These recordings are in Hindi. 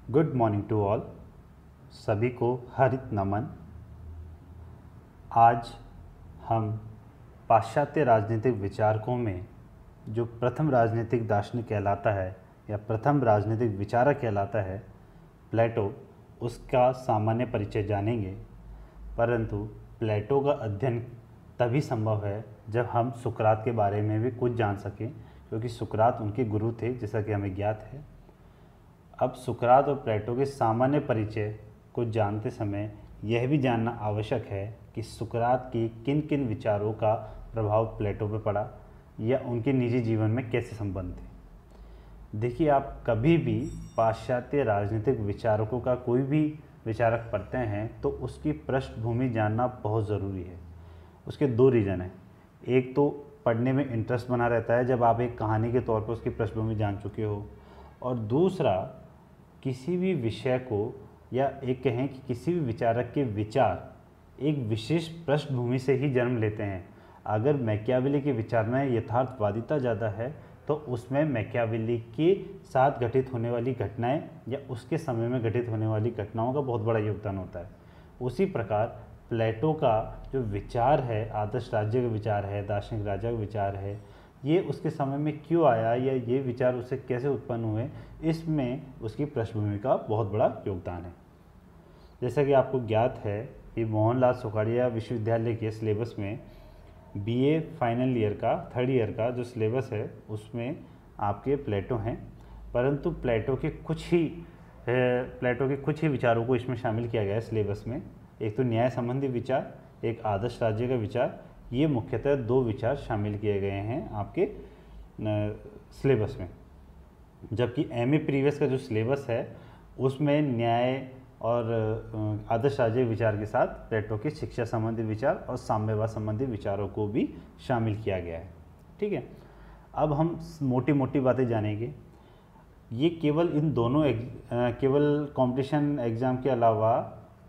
Good morning to all. सभी को हरित नमन। आज हम पाश्चात्य राजनीतिक विचारकों में जो प्रथम राजनीतिक दार्शनिक कहलाता है या प्रथम राजनीतिक विचारक कहलाता है प्लेटो, उसका सामान्य परिचय जानेंगे। परंतु प्लेटो का अध्ययन तभी संभव है जब हम सुकरात के बारे में भी कुछ जान सकें, क्योंकि सुकरात उनके गुरु थे, जैसा कि हमें ज्ञात है। अब सुकरात और प्लेटो के सामान्य परिचय को जानते समय यह भी जानना आवश्यक है कि सुकरात के किन किन विचारों का प्रभाव प्लेटो पर पड़ा या उनके निजी जीवन में कैसे संबंध थे। देखिए, आप कभी भी पाश्चात्य राजनीतिक विचारकों का कोई भी विचारक पढ़ते हैं तो उसकी पृष्ठभूमि जानना बहुत ज़रूरी है। उसके दो रीज़न हैं। एक तो पढ़ने में इंटरेस्ट बना रहता है जब आप एक कहानी के तौर पर उसकी पृष्ठभूमि जान चुके हो, और दूसरा किसी भी विषय को या एक कहें कि किसी भी विचारक के विचार एक विशेष पृष्ठभूमि से ही जन्म लेते हैं। अगर मैकियावेली के विचार में यथार्थवादिता ज़्यादा है तो उसमें मैकियावेली के साथ घटित होने वाली घटनाएं या उसके समय में घटित होने वाली घटनाओं का बहुत बड़ा योगदान होता है। उसी प्रकार प्लेटो का जो विचार है, आदर्श राज्य का विचार है, दार्शनिक राजा का विचार है, ये उसके समय में क्यों आया या ये विचार उससे कैसे उत्पन्न हुए, इसमें उसकी पृष्ठभूमि का बहुत बड़ा योगदान है। जैसा कि आपको ज्ञात है कि मोहनलाल सुखाड़िया विश्वविद्यालय के सिलेबस में बीए फाइनल ईयर का, थर्ड ईयर का जो सिलेबस है उसमें आपके प्लेटो हैं, परंतु प्लेटो के कुछ ही विचारों को इसमें शामिल किया गया है सिलेबस में। एक तो न्याय संबंधी विचार, एक आदर्श राज्य का विचार। ये मुख्यतः दो विचार शामिल किए गए हैं आपके सिलेबस में। जबकि एमए प्रीवियस का जो सिलेबस है उसमें न्याय और आदर्श राज्य विचार के साथ प्लेटो के शिक्षा संबंधी विचार और साम्यवाद संबंधी विचारों को भी शामिल किया गया है। ठीक है, अब हम मोटी मोटी बातें जानेंगे। ये केवल इन दोनों केवल कंपटीशन एग्ज़ाम के अलावा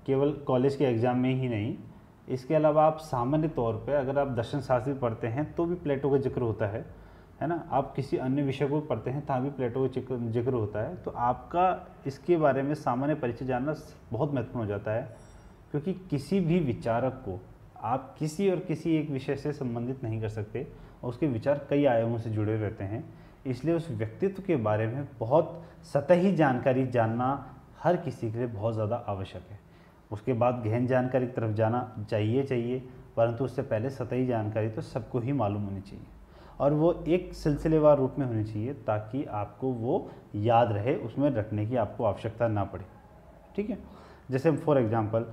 केवल कॉलेज के एग्ज़ाम में ही नहीं, इसके अलावा आप सामान्य तौर पे अगर आप दर्शन शास्त्र पढ़ते हैं तो भी प्लेटो का जिक्र होता है ना। आप किसी अन्य विषय को पढ़ते हैं तहाँ भी प्लेटो का जिक्र होता है। तो आपका इसके बारे में सामान्य परिचय जानना बहुत महत्वपूर्ण हो जाता है, क्योंकि किसी भी विचारक को आप किसी एक विषय से संबंधित नहीं कर सकते और उसके विचार कई आयामों से जुड़े रहते हैं। इसलिए उस व्यक्तित्व के बारे में बहुत सतही जानकारी जानना हर किसी के लिए बहुत ज़्यादा आवश्यक है। उसके बाद गहन जानकारी की तरफ जाना चाहिए, परंतु उससे पहले सतही जानकारी तो सबको ही मालूम होनी चाहिए, और वो एक सिलसिलेवार रूप में होनी चाहिए ताकि आपको वो याद रहे, उसमें रखने की आपको आवश्यकता ना पड़े। ठीक है, जैसे फॉर एग्जांपल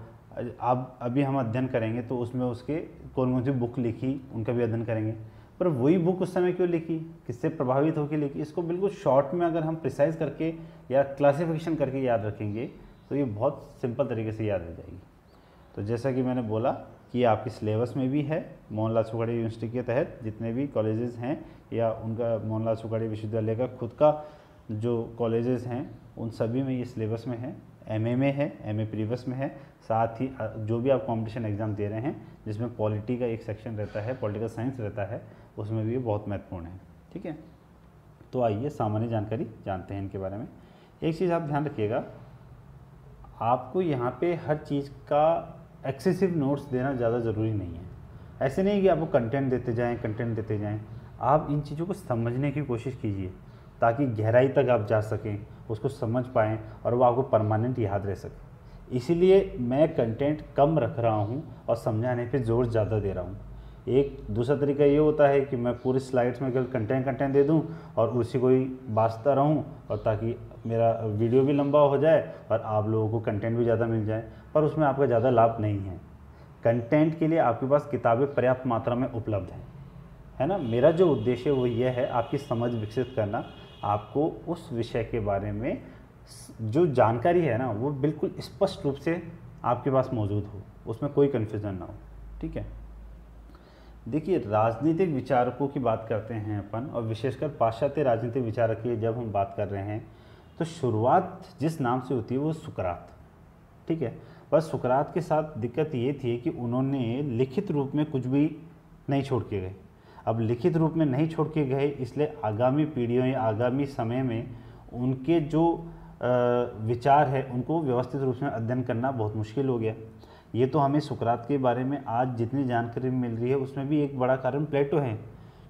आप अभी हम अध्ययन करेंगे तो उसमें उसके कौन कौन सी बुक लिखी उनका भी अध्ययन करेंगे, पर वही बुक उस समय क्यों लिखी, किससे प्रभावित होकर लिखी, इसको बिल्कुल शॉर्ट में अगर हम प्रिसाइज करके या क्लासिफिकेशन करके याद रखेंगे तो ये बहुत सिंपल तरीके से याद रह जाएगी। तो जैसा कि मैंने बोला कि आपके सिलेबस में भी है, मोहनलाल सुखाड़िया यूनिवर्सिटी के तहत जितने भी कॉलेजेस हैं या उनका मोहनलाल सुखाड़िया विश्वविद्यालय का खुद का जो कॉलेजेस हैं उन सभी में ये सिलेबस में है। एमए में है, एमए प्रीवियस में है, साथ ही जो भी आप कंपटीशन एग्ज़ाम दे रहे हैं जिसमें पॉलिटी का एक सेक्शन रहता है, पॉलिटिकल साइंस रहता है, उसमें भी ये बहुत महत्वपूर्ण है। ठीक है, तो आइए सामान्य जानकारी जानते हैं इनके बारे में। एक चीज़ आप ध्यान रखिएगा, आपको यहाँ पे हर चीज़ का एक्सेसिव नोट्स देना ज़्यादा ज़रूरी नहीं है। ऐसे नहीं कि आपको कंटेंट देते जाएं, आप इन चीज़ों को समझने की कोशिश कीजिए ताकि गहराई तक आप जा सकें, उसको समझ पाएँ और वो आपको परमानेंट याद रह सके। इसीलिए मैं कंटेंट कम रख रहा हूँ और समझाने पे जोर ज़्यादा दे रहा हूँ। एक दूसरा तरीका ये होता है कि मैं पूरी स्लाइड्स में केवल कंटेंट दे दूं और उसी को ही बाँचता रहूं, और ताकि मेरा वीडियो भी लंबा हो जाए और आप लोगों को कंटेंट भी ज़्यादा मिल जाए, पर उसमें आपका ज़्यादा लाभ नहीं है। कंटेंट के लिए आपके पास किताबें पर्याप्त मात्रा में उपलब्ध हैं, है ना। मेरा जो उद्देश्य वो ये है आपकी समझ विकसित करना, आपको उस विषय के बारे में जो जानकारी है ना वो बिल्कुल स्पष्ट रूप से आपके पास मौजूद हो, उसमें कोई कन्फ्यूज़न ना हो। ठीक है, देखिए, राजनीतिक विचारकों की बात करते हैं अपन, और विशेषकर पाश्चात्य राजनीतिक विचारक की जब हम बात कर रहे हैं तो शुरुआत जिस नाम से होती है वो सुकरात। ठीक है, बस सुकरात के साथ दिक्कत ये थी कि उन्होंने लिखित रूप में कुछ भी नहीं छोड़ के गए। अब लिखित रूप में नहीं छोड़ के गए, इसलिए आगामी पीढ़ियों या आगामी समय में उनके जो विचार है उनको व्यवस्थित रूप से अध्ययन करना बहुत मुश्किल हो गया। ये तो हमें सुकरात के बारे में आज जितनी जानकारी मिल रही है उसमें भी एक बड़ा कारण प्लेटो है,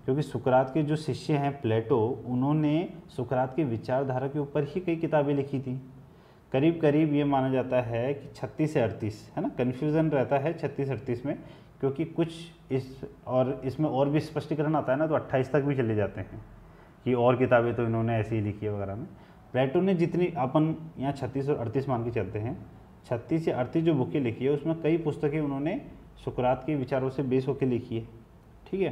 क्योंकि सुकरात के जो शिष्य हैं प्लेटो, उन्होंने सुकरात की विचारधारा के ऊपर ही कई किताबें लिखी थी। करीब करीब ये माना जाता है कि 36 से 38, है ना, कन्फ्यूज़न रहता है 36-38 में, क्योंकि कुछ इसमें और भी स्पष्टीकरण आता है ना, तो 28 तक भी चले जाते हैं कि और किताबें तो इन्होंने ऐसे ही लिखी है वगैरह में। प्लेटो ने जितनी, अपन यहाँ 36 और 38 मान के चलते हैं, 36 या 38 जो बुकें लिखी है उसमें कई पुस्तकें उन्होंने सुकरात के विचारों से बेस होकर लिखी है, ठीक है।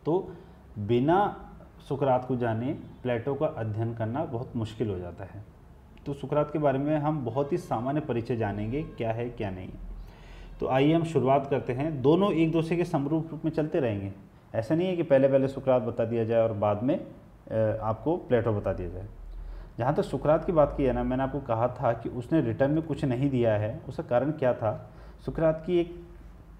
तो बिना सुकरात को जाने प्लेटो का अध्ययन करना बहुत मुश्किल हो जाता है। तो सुकरात के बारे में हम बहुत ही सामान्य परिचय जानेंगे, क्या है क्या नहीं है। तो आइए हम शुरुआत करते हैं। दोनों एक दूसरे के समरूप रूप में चलते रहेंगे, ऐसा नहीं है कि पहले सुकरात बता दिया जाए और बाद में आपको प्लेटो बता दिया जाए। जहाँ तक सुकरात की बात की है ना, मैंने आपको कहा था कि उसने रिटर्न में कुछ नहीं दिया है। उसका कारण क्या था? सुकरात की एक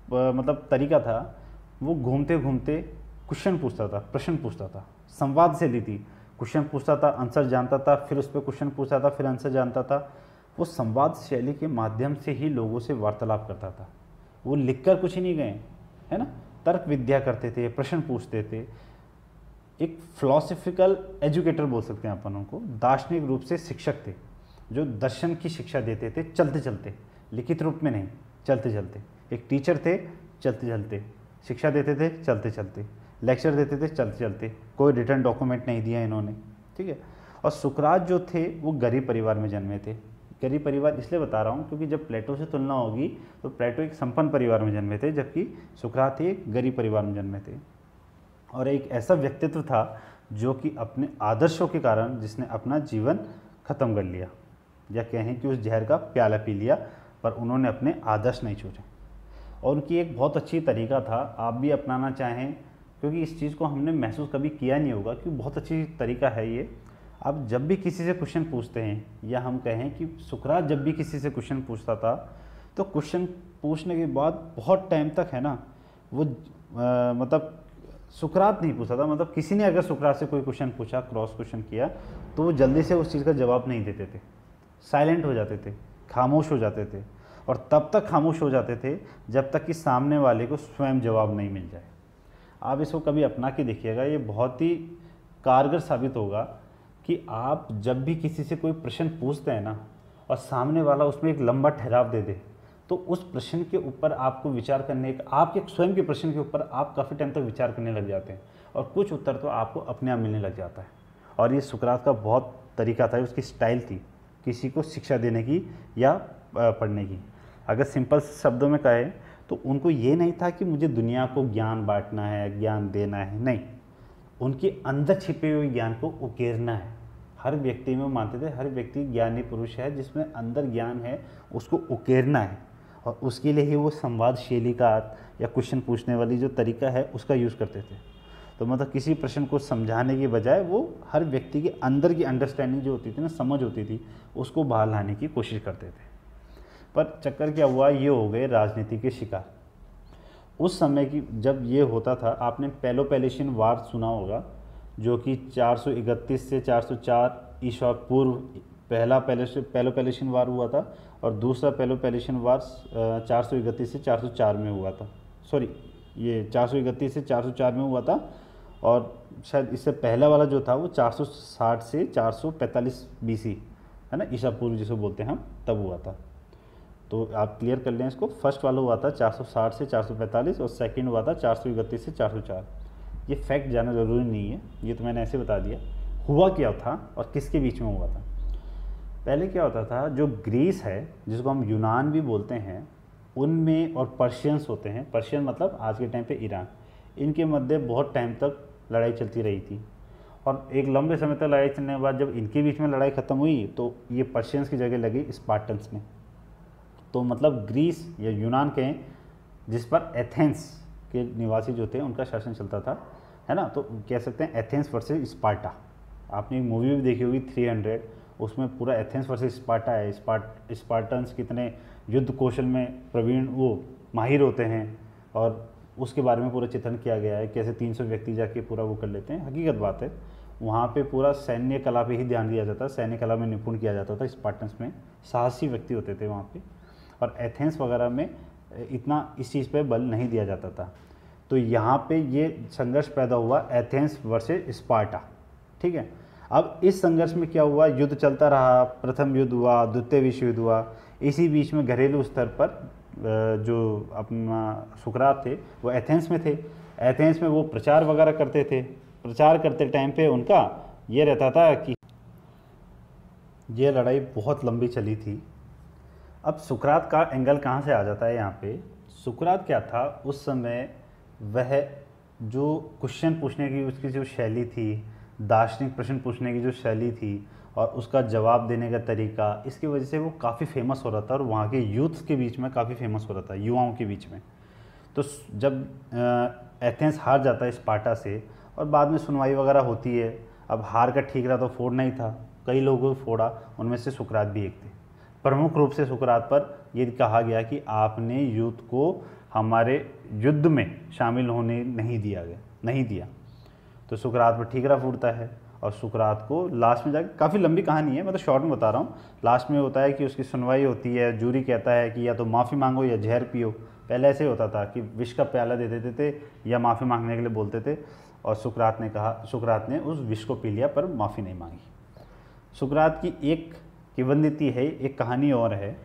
मतलब तरीका था, वो घूमते घूमते क्वेश्चन पूछता था, प्रश्न पूछता था, संवाद से ली थी। क्वेश्चन पूछता था, आंसर जानता था, फिर उस पर क्वेश्चन पूछता था, फिर आंसर जानता था। वो संवाद शैली के माध्यम से ही लोगों से वार्तालाप करता था। वो लिखकर कुछ ही नहीं गए, है ना, तर्क विद्या करते थे, प्रश्न पूछते थे। एक फिलोसफिकल एजुकेटर बोल सकते हैं अपन उनको, दार्शनिक रूप से शिक्षक थे, जो दर्शन की शिक्षा देते थे चलते चलते, लिखित रूप में नहीं, चलते चलते। एक टीचर थे, चलते चलते शिक्षा देते थे, चलते चलते लेक्चर देते थे, चलते चलते। कोई रिटर्न डॉक्यूमेंट नहीं दिया इन्होंने, ठीक है। और सुकरात जो थे वो गरीब परिवार में जन्मे थे। गरीब परिवार इसलिए बता रहा हूँ क्योंकि जब प्लेटो से तुलना होगी तो प्लेटो एक संपन्न परिवार में जन्मे थे, जबकि सुकरात एक गरीब परिवार में जन्मे थे। और एक ऐसा व्यक्तित्व था जो कि अपने आदर्शों के कारण जिसने अपना जीवन खत्म कर लिया, या कहें कि उस जहर का प्याला पी लिया, पर उन्होंने अपने आदर्श नहीं छोड़े। और उनकी एक बहुत अच्छी तरीका था, आप भी अपनाना चाहें, क्योंकि इस चीज़ को हमने महसूस कभी किया नहीं होगा, क्योंकि बहुत अच्छी तरीका है ये। आप जब भी किसी से क्वेश्चन पूछते हैं, या हम कहें कि सुकरात जब भी किसी से क्वेश्चन पूछता था, तो क्वेश्चन पूछने के बाद बहुत टाइम तक, है ना, वो मतलब सुकरात नहीं पूछा था, मतलब किसी ने अगर सुकरात से कोई क्वेश्चन पूछा, क्रॉस क्वेश्चन किया, तो वो जल्दी से उस चीज़ का जवाब नहीं देते थे, साइलेंट हो जाते थे, खामोश हो जाते थे। और तब तक खामोश हो जाते थे जब तक कि सामने वाले को स्वयं जवाब नहीं मिल जाए। आप इसको कभी अपना के देखिएगा, ये बहुत ही कारगर साबित होगा कि आप जब भी किसी से कोई प्रश्न पूछते हैं ना, और सामने वाला उसमें एक लंबा ठहराव दे दे, तो उस प्रश्न के ऊपर आपको विचार करने का, आपके स्वयं के प्रश्न के ऊपर आप काफ़ी टाइम तक विचार करने लग जाते हैं, और कुछ उत्तर तो आपको अपने आप मिलने लग जाता है। और ये सुकरात का बहुत तरीका था, उसकी स्टाइल थी किसी को शिक्षा देने की या पढ़ने की। अगर सिंपल शब्दों में कहें तो उनको ये नहीं था कि मुझे दुनिया को ज्ञान बांटना है, ज्ञान देना है, नहीं, उनके अंदर छिपे हुए ज्ञान को उकेरना है। हर व्यक्ति में वो मानते थे, हर व्यक्ति ज्ञानी पुरुष है, जिसमें अंदर ज्ञान है, उसको उकेरना है। और उसके लिए ही वो संवाद शैली का या क्वेश्चन पूछने वाली जो तरीका है उसका यूज़ करते थे। तो मतलब किसी प्रश्न को समझाने के बजाय वो हर व्यक्ति के अंदर की अंडरस्टैंडिंग जो होती थी ना, समझ होती थी, उसको बाहर लाने की कोशिश करते थे। पर चक्कर क्या हुआ, ये हो गए राजनीति के शिकार। उस समय की जब ये होता था, आपने पेलोपेलेशियन वार सुना होगा, जो कि 431 से 404 ईसा पूर्व पहला पेलोपेलेशियन वार हुआ था, और दूसरा पेलोपेलेशियन वार 431 से 404 में हुआ था। सॉरी, ये 431 से 404 में हुआ था, और शायद इससे पहला वाला जो था वो 460 से 445 BC, है ना, ईसा पूर्व जिसे बोलते हैं हम, तब हुआ था। तो आप क्लियर कर लें इसको। फर्स्ट वाला हुआ था 460 से 445, और सेकंड हुआ था 431 से 404। ये फैक्ट जानना ज़रूरी नहीं है, ये तो मैंने ऐसे बता दिया। हुआ क्या था और किसके बीच में हुआ था? पहले क्या होता था, जो ग्रीस है, जिसको हम यूनान भी बोलते हैं, उनमें और पर्शियंस होते हैं, पर्शियन मतलब आज के टाइम पे ईरान, इनके मध्य बहुत टाइम तक लड़ाई चलती रही थी। और एक लंबे समय तक लड़ाई चलने के बाद जब इनके बीच में लड़ाई ख़त्म हुई, तो ये पर्शियंस की जगह लगी स्पार्टन्स में। तो मतलब ग्रीस या यूनान के, जिस पर एथेंस के निवासी जो थे उनका शासन चलता था, है ना, तो कह सकते हैं एथेंस वर्सेस स्पार्टा। आपने एक मूवी भी देखी होगी 300, उसमें पूरा एथेंस वर्सेस स्पार्टा है। स्पार्टन्स कितने युद्ध कौशल में प्रवीण, वो माहिर होते हैं, और उसके बारे में पूरा चित्रण किया गया है, कैसे 300 व्यक्ति जाके पूरा वो कर लेते हैं। हकीकत बात है, वहाँ पे पूरा सैन्य कला पे ही ध्यान दिया जाता, सैन्य कला में निपुण किया जाता था। स्पार्टन्स में साहसी व्यक्ति होते थे वहाँ पे, और एथेंस वगैरह में इतना इस चीज़ पे बल नहीं दिया जाता था। तो यहाँ पे ये संघर्ष पैदा हुआ, एथेंस वर्सेस स्पार्टा, ठीक है। अब इस संघर्ष में क्या हुआ, युद्ध चलता रहा, प्रथम युद्ध हुआ, द्वितीय विश्व युद्ध हुआ। इसी बीच में घरेलू स्तर पर जो अपना सुकरात थे वो एथेंस में थे। एथेंस में वो प्रचार वगैरह करते थे। प्रचार करते टाइम पे उनका ये रहता था कि ये लड़ाई बहुत लंबी चली थी। अब सुकरात का एंगल कहाँ से आ जाता है यहाँ पे, सुकरात क्या था उस समय, वह जो क्वेश्चन पूछने की उसकी जो शैली थी, दार्शनिक प्रश्न पूछने की जो शैली थी और उसका जवाब देने का तरीका, इसकी वजह से वो काफ़ी फेमस हो रहा था और वहाँ के यूथ के बीच में काफ़ी फेमस हो रहा था, युवाओं के बीच में। तो जब एथेंस हार जाता है स्पार्टा से और बाद में सुनवाई वगैरह होती है, अब हार का ठीक रहा तो फोड़ना ही था, कई लोगों को फोड़ा, उनमें से सुकरात भी एक थे। प्रमुख रूप से सुकरात पर यह कहा गया कि आपने यूथ को हमारे युद्ध में शामिल होने नहीं दिया। तो सुकरात पर ठीकरा फूटता है और सुकरात को लास्ट में जाके, काफ़ी लंबी कहानी है, मैं तो शॉर्ट में बता रहा हूँ, लास्ट में होता है कि उसकी सुनवाई होती है, जूरी कहता है कि या तो माफ़ी मांगो या जहर पियो। पहले ऐसे होता था कि विष का प्याला दे देते थे या माफ़ी मांगने के लिए बोलते थे, और सुकरात ने उस विष को पी लिया पर माफ़ी नहीं मांगी। सुकरात की एक किंवदंती है, एक कहानी और है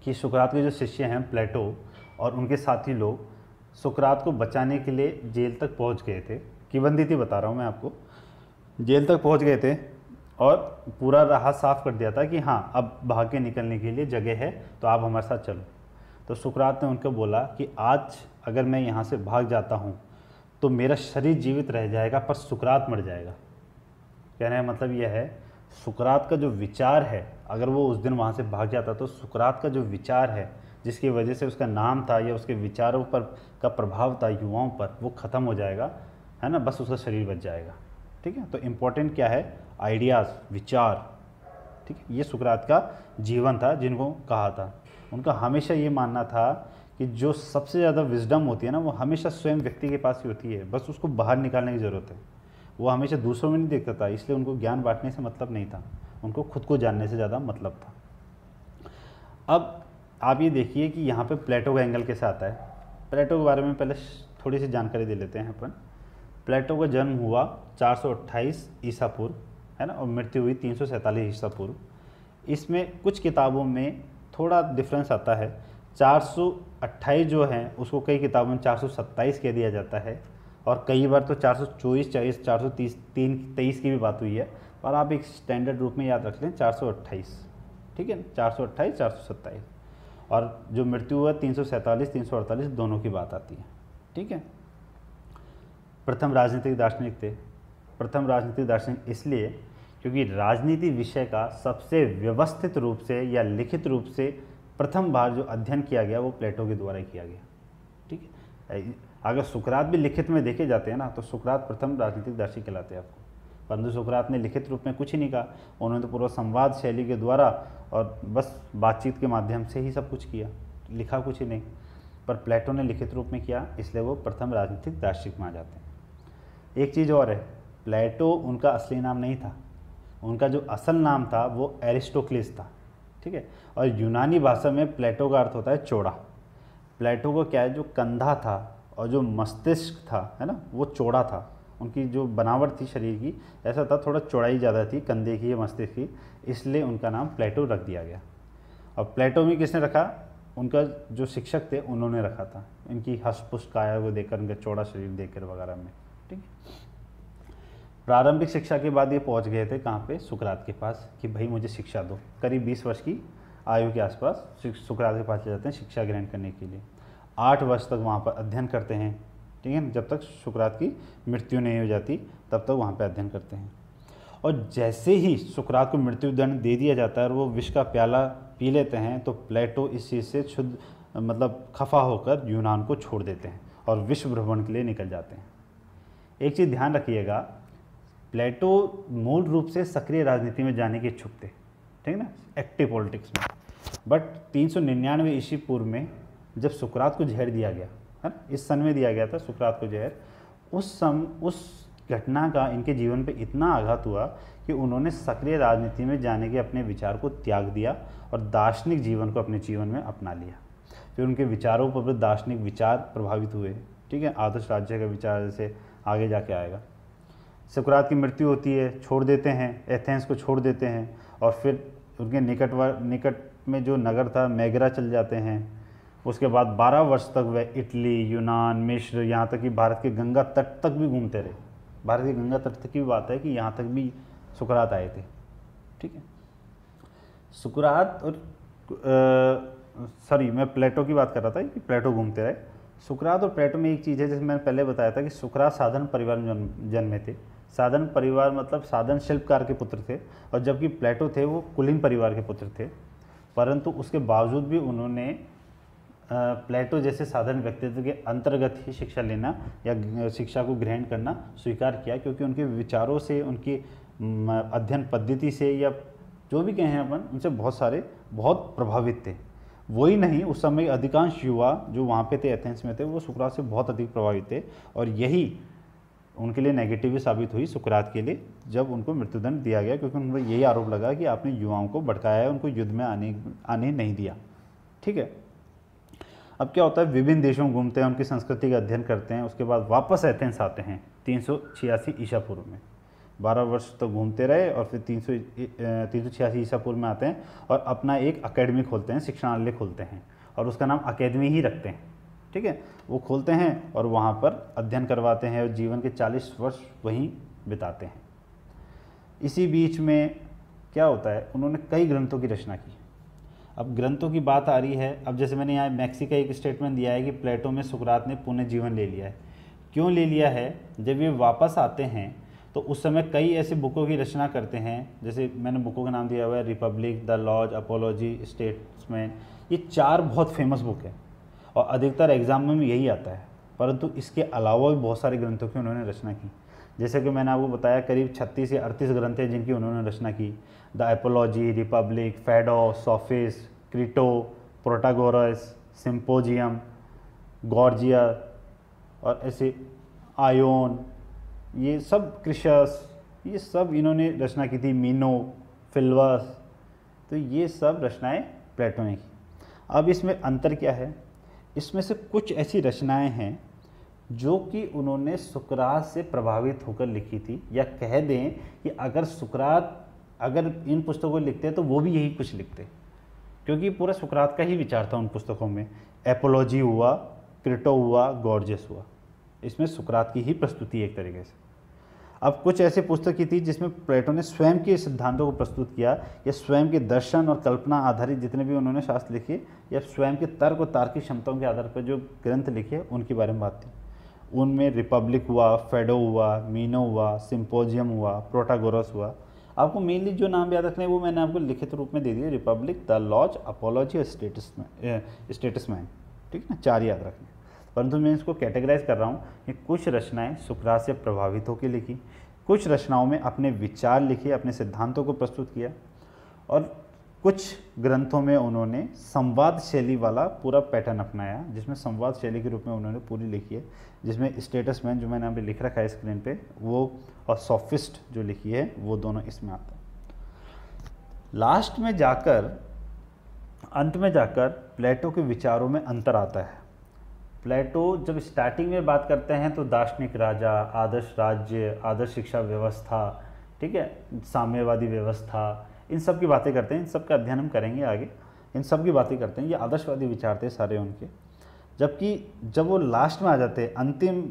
कि सुकरात के जो शिष्य हैं प्लेटो और उनके साथी लोग सुकरात को बचाने के लिए जेल तक पहुंच गए थे। किंवदंती बता रहा हूं मैं आपको। जेल तक पहुंच गए थे और पूरा राह साफ कर दिया था कि हाँ अब भाग के निकलने के लिए जगह है, तो आप हमारे साथ चलो। तो सुकरात ने उनको बोला कि आज अगर मैं यहाँ से भाग जाता हूँ तो मेरा शरीर जीवित रह जाएगा पर सुकरात मर जाएगा। कहने का मतलब यह है, सुकरात का जो विचार है, अगर वो उस दिन वहाँ से भाग जाता तो सुकरात का जो विचार है, जिसकी वजह से उसका नाम था या उसके विचारों पर का प्रभाव था युवाओं पर, वो ख़त्म हो जाएगा, है ना, बस उसका शरीर बच जाएगा। ठीक है, तो इम्पोर्टेंट क्या है, आइडियाज़, विचार। ठीक है, ये सुकरात का जीवन था जिनको कहा था। उनका हमेशा ये मानना था कि जो सबसे ज़्यादा विजडम होती है ना, वो हमेशा स्वयं व्यक्ति के पास ही होती है, बस उसको बाहर निकालने की ज़रूरत है। वो हमेशा दूसरों में नहीं देखता था, इसलिए उनको ज्ञान बांटने से मतलब नहीं था, उनको खुद को जानने से ज़्यादा मतलब था। अब आप ये देखिए कि यहाँ पे प्लेटो का एंगल कैसे आता है। प्लेटो के बारे में पहले थोड़ी सी जानकारी दे लेते हैं अपन। प्लेटो का जन्म हुआ 428 ईसा पूर्व, है ना, और मृत्यु हुई 347 ईसा पूर्व। इसमें कुछ किताबों में थोड़ा डिफरेंस आता है। 428 जो है उसको कई किताबों में 427 कह दिया जाता है, और कई बार तो 424, 430, 23 की भी बात हुई है, और आप एक स्टैंडर्ड रूप में याद रख लें 428। ठीक है, 428, 427, और जो मृत्यु हुआ 347, 348 दोनों की बात आती है। ठीक है, प्रथम राजनीतिक दार्शनिक थे। प्रथम राजनीतिक दार्शनिक इसलिए क्योंकि राजनीति विषय का सबसे व्यवस्थित रूप से या लिखित रूप से प्रथम बार जो अध्ययन किया गया वो प्लेटो के द्वारा किया गया। ठीक है, अगर सुकरात भी लिखित में देखे जाते हैं ना, तो सुकरात प्रथम राजनीतिक दार्शनिक कहलाते हैं आपको, परंतु सुकरात ने लिखित रूप में कुछ ही नहीं कहा। उन्होंने तो पूरा संवाद शैली के द्वारा और बस बातचीत के माध्यम से ही सब कुछ किया, लिखा कुछ ही नहीं। पर प्लेटो ने लिखित रूप में किया, इसलिए वो प्रथम राजनीतिक दार्शनिक माने जाते हैं। एक चीज़ और है, प्लेटो उनका असली नाम नहीं था, उनका जो असल नाम था वो एरिस्टोक्लिस था। ठीक है, और यूनानी भाषा में प्लेटो का अर्थ होता है चौड़ा। प्लेटो को क्या है, जो कंधा था और जो मस्तिष्क था, है ना, वो चौड़ा था। उनकी जो बनावट थी शरीर की, ऐसा था, थोड़ा चौड़ाई ज़्यादा थी कंधे की या मस्तिष्क की, इसलिए उनका नाम प्लेटो रख दिया गया। और प्लेटो में किसने रखा, उनका जो शिक्षक थे उन्होंने रखा था, इनकी हष्टपुष्ट काया को देखकर, उनका चौड़ा शरीर देखकर वगैरह में। ठीक है, प्रारंभिक शिक्षा के बाद ये पहुंच गए थे कहाँ पे, सुकरात के पास, कि भाई मुझे शिक्षा दो। करीब 20 वर्ष की आयु के आसपास सुकरात के पास ले जाते हैं शिक्षा ग्रहण करने के लिए। 8 वर्ष तक वहाँ पर अध्ययन करते हैं। ठीक है, जब तक सुकरात की मृत्यु नहीं हो जाती तब तक वहाँ पर अध्ययन करते हैं। और जैसे ही सुकरात को मृत्युदंड दे दिया जाता है और वो विष का प्याला पी लेते हैं, तो प्लेटो इस चीज़ से क्षुद्ध मतलब खफा होकर यूनान को छोड़ देते हैं और विश्व भ्रमण के लिए निकल जाते हैं। एक चीज़ ध्यान रखिएगा, प्लेटो मूल रूप से सक्रिय राजनीति में जाने के इच्छुक थे, ठीक ना, एक्टिव पॉलिटिक्स में। बट 399 ईस्वी पूर्व में जब सुकरात को जहर दिया गया, है ना, इस सन में दिया गया था सुकरात को जहर, उस घटना का इनके जीवन पे इतना आघात हुआ कि उन्होंने सक्रिय राजनीति में जाने के अपने विचार को त्याग दिया और दार्शनिक जीवन को अपने जीवन में अपना लिया। फिर उनके विचारों पर भी दार्शनिक विचार प्रभावित हुए। ठीक है, आदर्श राज्य का विचार जैसे आगे जाके आएगा। सुकरात की मृत्यु होती है, छोड़ देते हैं, एथेंस को छोड़ देते हैं और फिर उनके निकट में जो नगर था मैगरा चल जाते हैं। उसके बाद 12 वर्ष तक वह इटली, यूनान, मिस्र, यहाँ तक कि भारत के गंगा तट तक भी घूमते रहे। भारत के गंगा तट तक की बात है कि यहाँ तक भी सुकरात आए थे। ठीक है, सुकरात और मैं प्लेटो की बात कर रहा था कि प्लेटो घूमते रहे। सुकरात और प्लेटो में एक चीज़ है, जैसे मैंने पहले बताया था कि सुकरात साधारण परिवार में जन्मे थे। साधारण परिवार मतलब साधारण शिल्पकार के पुत्र थे, और जबकि प्लेटो थे वो कुलीन परिवार के पुत्र थे। परंतु उसके बावजूद भी उन्होंने प्लेटो जैसे साधारण व्यक्तित्व के अंतर्गत ही शिक्षा लेना या शिक्षा को ग्रहण करना स्वीकार किया, क्योंकि उनके विचारों से, उनकी अध्ययन पद्धति से, या जो भी कहें अपन, उनसे बहुत प्रभावित थे। वही नहीं, उस समय अधिकांश युवा जो वहाँ पे थे, एथेंस में थे, वो सुकरात से बहुत अधिक प्रभावित थे, और यही उनके लिए नेगेटिव साबित हुई सुकरात के लिए, जब उनको मृत्युदंड दिया गया, क्योंकि उन पर यही आरोप लगा कि आपने युवाओं को भड़काया है, उनको युद्ध में आने नहीं दिया। ठीक है, अब क्या होता है, विभिन्न देशों में घूमते हैं, उनकी संस्कृति का अध्ययन करते हैं, उसके बाद वापस एथेंस आते हैं 386 ईसा पूर्व में। 12 वर्ष तक घूमते रहे और फिर 386 ईसा पूर्व में आते हैं और अपना एक अकेडमी खोलते हैं, शिक्षणालय खोलते हैं, और उसका नाम अकेडमी ही रखते हैं। ठीक है, वो खोलते हैं और वहाँ पर अध्ययन करवाते हैं और जीवन के 40 वर्ष वहीं बिताते हैं। इसी बीच में क्या होता है, उन्होंने कई ग्रंथों की रचना की। अब ग्रंथों की बात आ रही है। अब जैसे मैंने यहाँ मैक्सी का एक स्टेटमेंट दिया है कि प्लेटो में सुकरात ने पुनः जीवन ले लिया है। क्यों ले लिया है? जब ये वापस आते हैं तो उस समय कई ऐसे बुकों की रचना करते हैं, जैसे मैंने बुकों का नाम दिया हुआ है republic, the laws, apology, statesman. ये 4 बहुत फेमस बुक है और अधिकतर एग्जाम में यही आता है। परंतु इसके अलावा भी बहुत सारे ग्रंथों की उन्होंने रचना की। जैसे कि मैंने आपको बताया करीब 36 या 38 ग्रंथ हैं जिनकी उन्होंने रचना की। The Apology, Republic, Phaedo, Sophist, Crito, Protagoras, Symposium, Gorgias और ऐसे आयोन, ये सब क्रिशस, ये सब इन्होंने रचना की थी। मीनो, फिल्वस, तो ये सब रचनाएं प्लेटो ने की। अब इसमें अंतर क्या है? इसमें से कुछ ऐसी रचनाएं हैं जो कि उन्होंने सुकरात से प्रभावित होकर लिखी थी, या कह दें कि अगर सुकरात अगर इन पुस्तकों को लिखते तो वो भी यही कुछ लिखते, क्योंकि पूरा सुकरात का ही विचार था उन पुस्तकों में। एपोलॉजी हुआ, क्रिटो हुआ, गॉर्जियस हुआ, इसमें सुकरात की ही प्रस्तुति एक तरीके से। अब कुछ ऐसे पुस्तक की थी जिसमें प्लेटो ने स्वयं के सिद्धांतों को प्रस्तुत किया, या स्वयं के दर्शन और कल्पना आधारित जितने भी उन्होंने शास्त्र लिखे, या स्वयं के तर्क और तार्किक क्षमताओं के आधार पर जो ग्रंथ लिखे, उनके बारे में बात थी। उनमें रिपब्लिक हुआ, फेडो हुआ, मीनो हुआ, सिम्पोजियम हुआ, प्रोटागोरस हुआ। आपको मेनली जो नाम याद रखने हैं वो मैंने आपको लिखित रूप में दे दिए, रिपब्लिक, द लॉज, अपोलॉजी और स्टेटसमैन। ठीक है ना, 4 याद रखने। परंतु मैं इसको कैटेगराइज कर रहा हूँ कि कुछ रचनाएं सुकरात से प्रभावित होकर लिखी, कुछ रचनाओं में अपने विचार लिखे, अपने सिद्धांतों को प्रस्तुत किया, और कुछ ग्रंथों में उन्होंने संवाद शैली वाला पूरा पैटर्न अपनाया, जिसमें संवाद शैली के रूप में उन्होंने पूरी लिखी है, जिसमें स्टेटसमैन जो मैंने अभी लिख रखा है स्क्रीन पे वो, और सोफिस्ट जो लिखी है वो दोनों इसमें आते हैं। लास्ट में जाकर, अंत में जाकर प्लेटो के विचारों में अंतर आता है। प्लेटो जब स्टार्टिंग में बात करते हैं तो दार्शनिक राजा, आदर्श राज्य, आदर्श शिक्षा व्यवस्था, ठीक है, साम्यवादी व्यवस्था, इन सब की बातें करते हैं। इन सब का अध्ययन हम करेंगे आगे। इन सब की बातें करते हैं, ये आदर्शवादी विचार थे सारे उनके। जबकि जब वो लास्ट में आ जाते हैं, अंतिम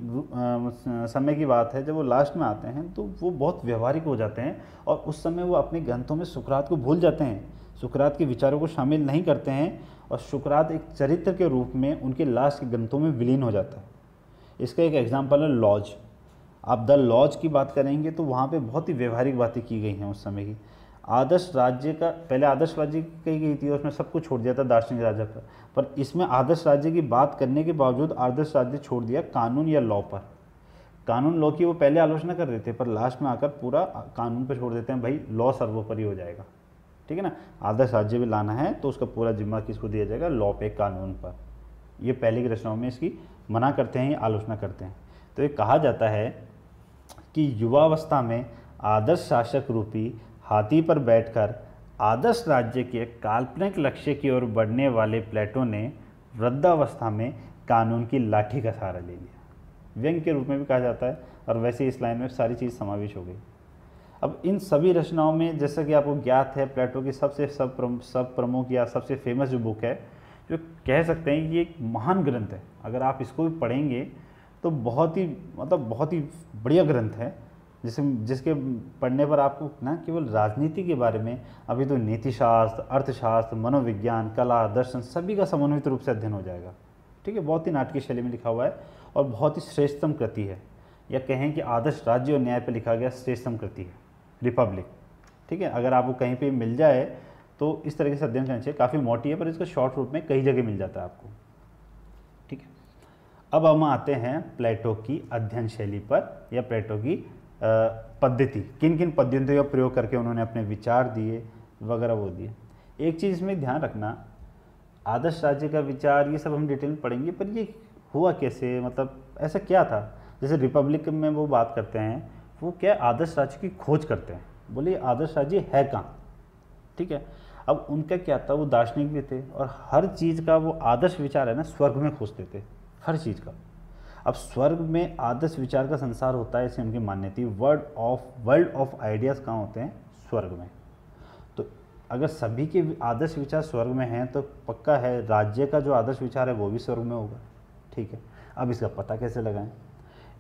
समय की बात है, जब वो लास्ट में आते हैं तो वो बहुत व्यवहारिक हो जाते हैं, और उस समय वो अपने ग्रंथों में सुकरात को भूल जाते हैं, सुकरात के विचारों को शामिल नहीं करते हैं, और सुकरात एक चरित्र के रूप में उनके लास्ट के ग्रंथों में विलीन हो जाता है। इसका एक एग्जाम्पल है लॉज। आप द लॉज की बात करेंगे तो वहाँ पे बहुत ही व्यवहारिक बातें की गई हैं उस समय की। आदर्श राज्य का, पहले आदर्श राज्य कही गई थी, उसमें सब कुछ छोड़ दिया था दार्शनिक राजा पर इसमें आदर्श राज्य की बात करने के बावजूद आदर्श राज्य छोड़ दिया कानून या लॉ पर। कानून लॉ की वो पहले आलोचना कर रहे थे, पर लास्ट में आकर पूरा कानून पर छोड़ देते हैं, भाई लॉ सर्वोपरि हो जाएगा। ठीक है ना, आदर्श राज्य भी लाना है तो उसका पूरा जिम्मा किसको दिया जाएगा? लॉ पे, कानून पर। ये पहले की रचनाओं में इसकी मना करते हैं या आलोचना करते हैं। तो ये कहा जाता है कि युवावस्था में आदर्श शासक रूपी हाथी पर बैठकर आदर्श राज्य के काल्पनिक लक्ष्य की ओर बढ़ने वाले प्लेटो ने वृद्धावस्था में कानून की लाठी का सहारा ले लिया। व्यंग्य के रूप में भी कहा जाता है, और वैसे इस लाइन में सारी चीज़ समावेश हो गई। अब इन सभी रचनाओं में जैसा कि आपको ज्ञात है, प्लेटो की सबसे सब प्रमुख या सबसे फेमस जो बुक है, जो कह सकते हैं ये एक महान ग्रंथ है। अगर आप इसको भी पढ़ेंगे तो बहुत ही बहुत ही बढ़िया ग्रंथ है, जिसके पढ़ने पर आपको ना केवल राजनीति के बारे में, अभी तो नीतिशास्त्र, अर्थशास्त्र, मनोविज्ञान, कला, दर्शन सभी का समन्वित रूप से अध्ययन हो जाएगा। ठीक है, बहुत ही नाटकीय शैली में लिखा हुआ है और बहुत ही श्रेष्ठतम कृति है, या कहें कि आदर्श राज्य और न्याय पर लिखा गया श्रेष्ठतम कृति है, रिपब्लिक। ठीक है, अगर आपको कहीं पे मिल जाए तो इस तरीके से अध्ययन करना चाहिए। काफ़ी मोटी है पर इसका शॉर्ट रूप में कई जगह मिल जाता है आपको। ठीक है, अब हम आते हैं प्लेटो की अध्ययन शैली पर, या प्लेटो की पद्धति, किन किन पद्धतियों का प्रयोग करके उन्होंने अपने विचार दिए वगैरह वो दिए। एक चीज़ में ध्यान रखना, आदर्श राज्य का विचार ये सब हम डिटेल में पढ़ेंगे, पर ये हुआ कैसे, मतलब ऐसा क्या था। जैसे रिपब्लिक में वो बात करते हैं, वो क्या आदर्श राज्य की खोज करते हैं, बोले आदर्श राज्य है कहाँ। ठीक है, अब उनका क्या था, वो दार्शनिक भी थे और हर चीज़ का वो आदर्श विचार है ना स्वर्ग में खोजते थे, हर चीज़ का। अब स्वर्ग में आदर्श विचार का संसार होता है, ऐसी उनकी मान्यता थी। वर्ल्ड ऑफ आइडियाज़ कहाँ होते हैं, स्वर्ग में। तो अगर सभी के आदर्श विचार स्वर्ग में हैं तो पक्का है राज्य का जो आदर्श विचार है वो भी स्वर्ग में होगा। ठीक है, अब इसका पता कैसे लगाएं।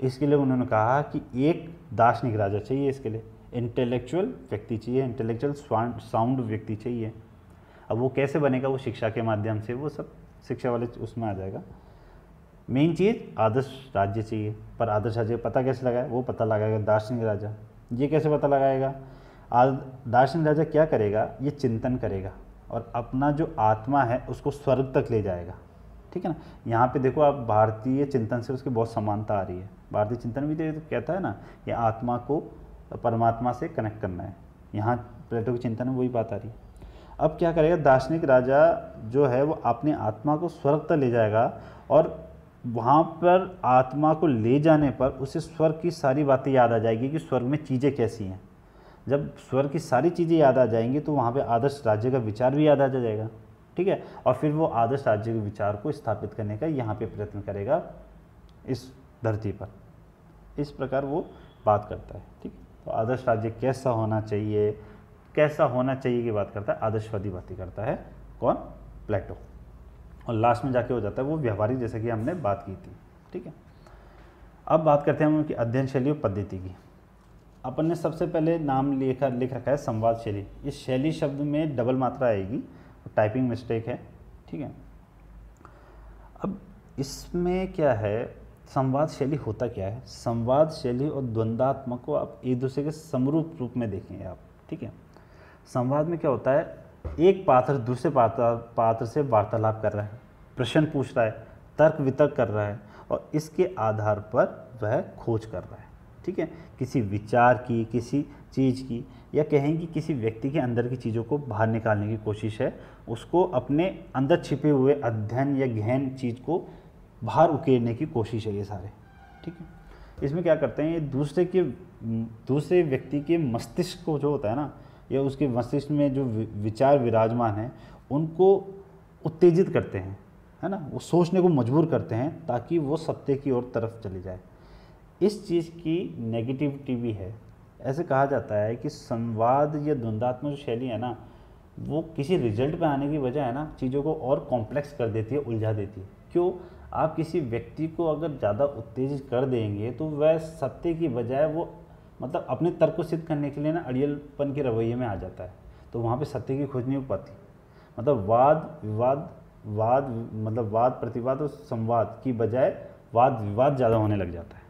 इसके लिए उन्होंने कहा कि एक दार्शनिक राजा चाहिए, इसके लिए इंटेलेक्चुअल व्यक्ति चाहिए, इंटेलेक्चुअल साउंड व्यक्ति चाहिए। अब वो कैसे बनेगा, वो शिक्षा के माध्यम से, वो सब शिक्षा वाले उसमें आ जाएगा। मेन चीज़ आदर्श राज्य चाहिए, पर आदर्श राज्य पता कैसे लगाए, वो पता लगाएगा दार्शनिक राजा। ये कैसे पता लगाएगा, दार्शनिक राजा क्या करेगा, ये चिंतन करेगा और अपना जो आत्मा है उसको स्वर्ग तक ले जाएगा। ठीक है ना, यहाँ पे देखो आप भारतीय चिंतन से उसकी बहुत समानता आ रही है। भारतीय चिंतन भी तो कहता है ना, ये आत्मा को परमात्मा से कनेक्ट करना है, यहाँ प्लेटो की चिंतन में वही बात आ रही है। अब क्या करेगा, दार्शनिक राजा जो है वो अपने आत्मा को स्वर्ग तक ले जाएगा, और वहाँ पर आत्मा को ले जाने पर उसे स्वर्ग की सारी बातें याद आ जाएगी कि स्वर्ग में चीज़ें कैसी हैं। जब स्वर्ग की सारी चीज़ें याद आ जाएंगी तो वहाँ पे आदर्श राज्य का विचार भी याद आ जाएगा। ठीक है, और फिर वो आदर्श राज्य के विचार को स्थापित करने का यहाँ पे प्रयत्न करेगा इस धरती पर। इस प्रकार वो बात करता है। ठीक, तो आदर्श राज्य कैसा होना चाहिए, कैसा होना चाहिए की बात करता है, आदर्शवादी बातें करता है कौन, प्लेटो। और लास्ट में जाके हो जाता है वो व्यवहारिक, जैसे कि हमने बात की थी। ठीक है, अब बात करते हैं हम उनकी अध्ययन शैली और पद्धति की। अपन ने सबसे पहले नाम लिख रखा है संवाद शैली। इस शैली शब्द में डबल मात्रा आएगी, टाइपिंग मिस्टेक है। ठीक है, अब इसमें क्या है, संवाद शैली होता क्या है। संवाद शैली और द्वंद्वात्मक को आप एक दूसरे के समरूप रूप में देखेंगे आप। ठीक है, संवाद में क्या होता है, एक पात्र दूसरे पात्र से वार्तालाप कर रहा है, प्रश्न पूछ रहा है, तर्क वितर्क कर रहा है, और इसके आधार पर वह खोज कर रहा है। ठीक है, किसी विचार की, किसी चीज़ की, या कहें कि किसी व्यक्ति के अंदर की चीज़ों को बाहर निकालने की कोशिश है, उसको अपने अंदर छिपे हुए अध्ययन या गहन चीज़ को बाहर उकेरने की कोशिश है ये सारे। ठीक है, इसमें क्या करते हैं, ये दूसरे व्यक्ति के मस्तिष्क को जो होता है ना, या उसके मस्तिष्क में जो विचार विराजमान हैं उनको उत्तेजित करते हैं, है ना, वो सोचने को मजबूर करते हैं ताकि वो सत्य की ओर तरफ चले जाए। इस चीज़ की नेगेटिविटी भी है। ऐसे कहा जाता है कि संवाद या द्वंद्वात्मक शैली है ना, वो किसी रिजल्ट पे आने की बजाय है ना चीज़ों को और कॉम्प्लेक्स कर देती है, उलझा देती है। क्यों, आप किसी व्यक्ति को अगर ज़्यादा उत्तेजित कर देंगे तो वह सत्य की बजाय वो मतलब अपने तर्क को सिद्ध करने के लिए ना अड़ियलपन के रवैये में आ जाता है, तो वहाँ पे सत्य की खोज नहीं हो पाती। मतलब वाद प्रतिवाद और संवाद की बजाय वाद विवाद ज़्यादा होने लग जाता है।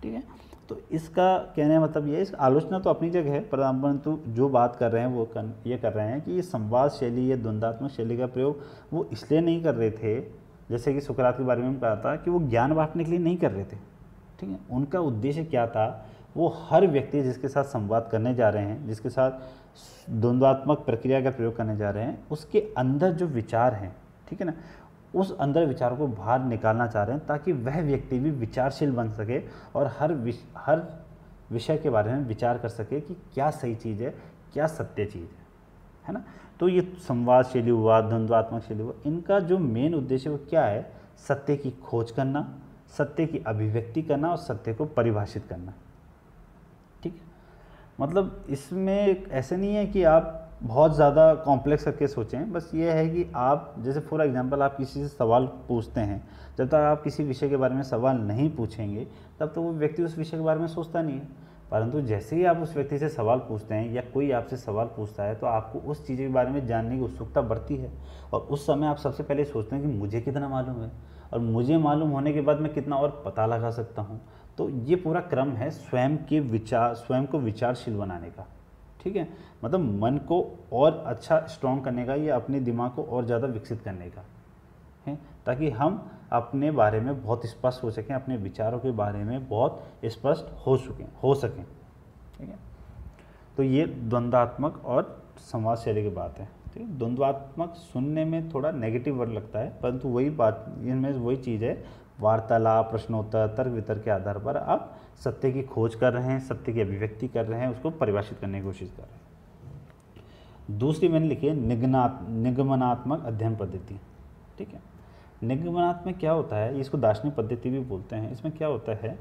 ठीक है, तो इसका कहने का मतलब ये है, इसका आलोचना तो अपनी जगह है, परंतु जो बात कर रहे हैं वो ये कर रहे हैं कि ये संवाद शैली या द्वंद्वात्मक शैली का प्रयोग वो इसलिए नहीं कर रहे थे, जैसे कि सुकरात के बारे में कहा था कि वो ज्ञान बांटने के लिए नहीं कर रहे थे। ठीक है, उनका उद्देश्य क्या था, वो हर व्यक्ति जिसके साथ संवाद करने जा रहे हैं, जिसके साथ द्वंद्वात्मक प्रक्रिया का प्रयोग करने जा रहे हैं, उसके अंदर जो विचार हैं, ठीक है ना, उस अंदर विचारों को बाहर निकालना चाह रहे हैं, ताकि वह व्यक्ति भी विचारशील बन सके और हर विषय के बारे में विचार कर सके कि क्या सही चीज़ है, क्या सत्य चीज़ है ना। तो ये संवाद शैली हुआ, द्वंद्वात्मक शैली हुआ, इनका जो मेन उद्देश्य वो क्या है, सत्य की खोज करना, सत्य की अभिव्यक्ति करना और सत्य को परिभाषित करना। ठीक है, मतलब इसमें ऐसे नहीं है कि आप बहुत ज़्यादा कॉम्प्लेक्स करके सोचें, बस ये है कि आप जैसे फॉर एग्जांपल आप किसी से सवाल पूछते हैं, जब तक आप किसी विषय के बारे में सवाल नहीं पूछेंगे तब तो वो व्यक्ति उस विषय के बारे में सोचता नहीं है। परंतु जैसे ही आप उस व्यक्ति से सवाल पूछते हैं या कोई आपसे सवाल पूछता है तो आपको उस चीज़ के बारे में जानने की उत्सुकता बढ़ती है, और उस समय आप सबसे पहले सोचते हैं कि मुझे कितना मालूम है, और मुझे मालूम होने के बाद मैं कितना और पता लगा सकता हूँ। तो ये पूरा क्रम है स्वयं को विचारशील बनाने का। ठीक है, मतलब मन को और अच्छा स्ट्रॉन्ग करने का, या अपने दिमाग को और ज़्यादा विकसित करने का है, ताकि हम अपने बारे में बहुत स्पष्ट हो सकें, अपने विचारों के बारे में बहुत स्पष्ट हो सकें। ठीक है, तो ये द्वंद्वात्मक और संवाद शैली की बात है। ठीक है, द्वंद्वात्मक सुनने में थोड़ा नेगेटिव वर्ड लगता है, परंतु वही बात, इनमें वही चीज़ है, वार्तालाप, प्रश्नोत्तर, तर्क वितर्क के आधार पर आप सत्य की खोज कर रहे हैं, सत्य की अभिव्यक्ति कर रहे हैं, उसको परिभाषित करने की कोशिश कर रहे हैं। दूसरी मैंने लिखी है निगमनात्मक अध्ययन पद्धति। ठीक है, निगमनात्मक क्या होता है, इसको दार्शनिक पद्धति भी बोलते हैं। इसमें क्या होता है,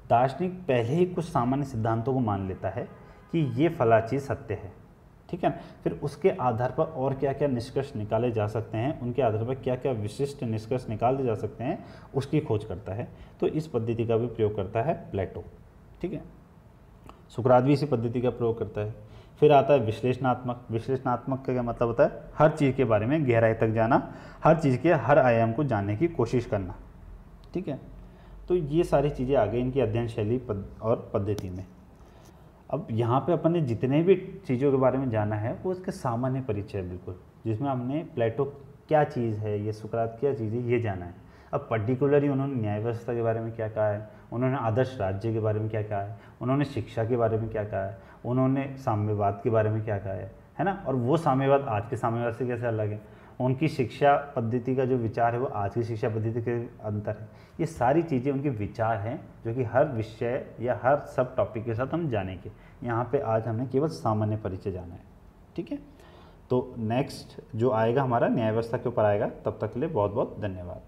दार्शनिक पहले ही कुछ सामान्य सिद्धांतों को मान लेता है कि ये फला चीज़ सत्य है। ठीक है, फिर उसके आधार पर और क्या क्या निष्कर्ष निकाले जा सकते हैं, उनके आधार पर क्या क्या विशिष्ट निष्कर्ष निकाले जा सकते हैं, उसकी खोज करता है। तो इस पद्धति का भी प्रयोग करता है प्लेटो। ठीक है, सुकरात भी इसी पद्धति का प्रयोग करता है। फिर आता है विश्लेषणात्मक। विश्लेषणात्मक का क्या मतलब होता है, हर चीज़ के बारे में गहराई तक जाना, हर चीज़ के हर आयाम को जानने की कोशिश करना। ठीक है, तो ये सारी चीज़ें आ गई इनकी अध्ययन शैली और पद्धति में। अब यहाँ पे अपन ने जितने भी चीज़ों के बारे में जाना है वो इसके सामान्य परिचय बिल्कुल, जिसमें हमने प्लेटो क्या चीज़ है, ये सुकरात क्या चीज़ है, ये जाना है। अब पर्टिकुलरली उन्होंने न्याय व्यवस्था के बारे में क्या कहा है, उन्होंने आदर्श राज्य के बारे में क्या कहा है, उन्होंने शिक्षा के बारे में क्या कहा है, उन्होंने साम्यवाद के बारे में क्या कहा है ना। और वो साम्यवाद आज के साम्यवाद से कैसे अलग है, उनकी शिक्षा पद्धति का जो विचार है वो आज की शिक्षा पद्धति के अंतर है। ये सारी चीज़ें उनके विचार हैं जो कि हर विषय या हर सब टॉपिक के साथ हम जानेंगे। यहाँ पे आज हमने केवल सामान्य परिचय जाना है। ठीक है, तो नेक्स्ट जो आएगा हमारा न्याय व्यवस्था के ऊपर आएगा। तब तक के लिए बहुत बहुत धन्यवाद।